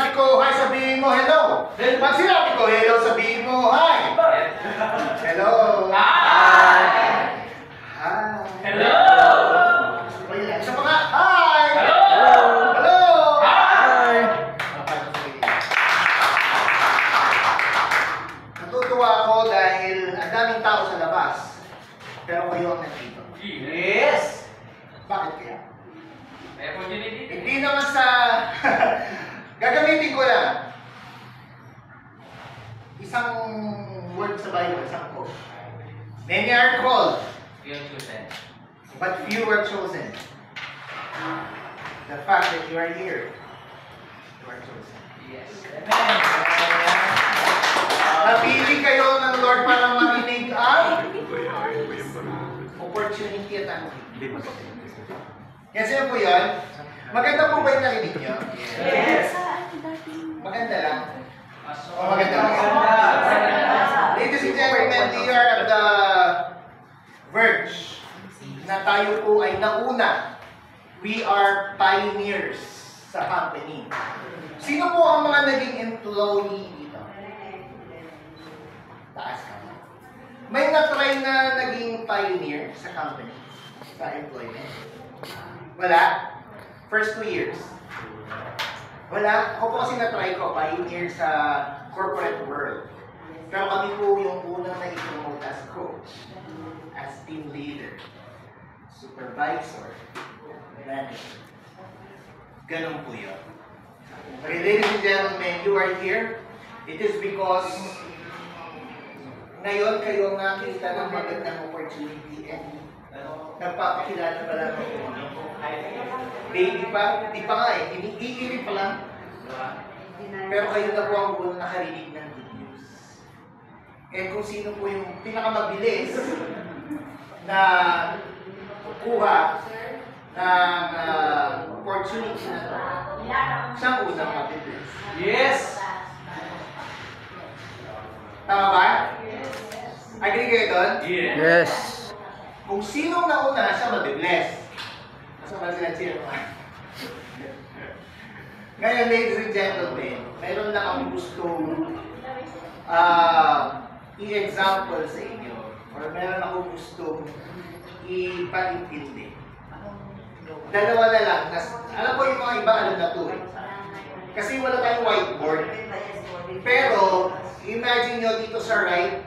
sinabi ko hi, sabihin mo hello. Pag sinabi ko hello, sabihin mo hi. Hello. Hi. Hi. Hello. Isa pa nga. Hi. Hello. Hello. Hi. Natutuwa ako dahil ang daming tao sa labas. Pero kayo ang nandito. Yes. Bakit kaya? May opportunity. Hindi naman sa... Gagamitin ko lang. Isang word sa Bible, isang quote. Many are called, Few chosen. but few are chosen. The fact that you are here, you are chosen. Yes. Napili kayo ng Lord para marinig ang opportunity at ang kasi po yun, maganda po ba yung narinig nyo? Yes. Maganda lang. O maganda. Ladies and gentlemen, we are at the verge na tayo po ay nauna. We are pioneers sa company. Sino po ang mga naging employee dito? Taas ka. May na-try na naging pioneer sa company, sa employment? Wala? First 2 years? Wala? Ako po kasi na-try ko, pioneer sa corporate world. Pero kami po yung unang na-promote as coach, as team leader, supervisor, manager. Ganun po yun. Okay, ladies and gentlemen, you are here. It is because ngayon kayo nakita ng magandang opportunity and nagpapakilala pa lang ako. Baby pa, di pa nga eh, iniiiri pa lang. Pero kayo na po ang unang nakarinig ng good news. And kung sino po yung pinakamabilis na kukuha ng opportunity na ito, siyang unang mabilis. Yes. Tama ba? Agree kayo doon? Yes. Kung sinong nauna, siya mabibless. So, sila ngayon, ladies and gentlemen, mayroon lang akong gustong i-example sa inyo. Or meron akong gustong ipaintindi. Dalawa na lang. Alam ko yung mga iba alam na to eh. Kasi wala tayong whiteboard. Pero, imagine nyo dito sa right,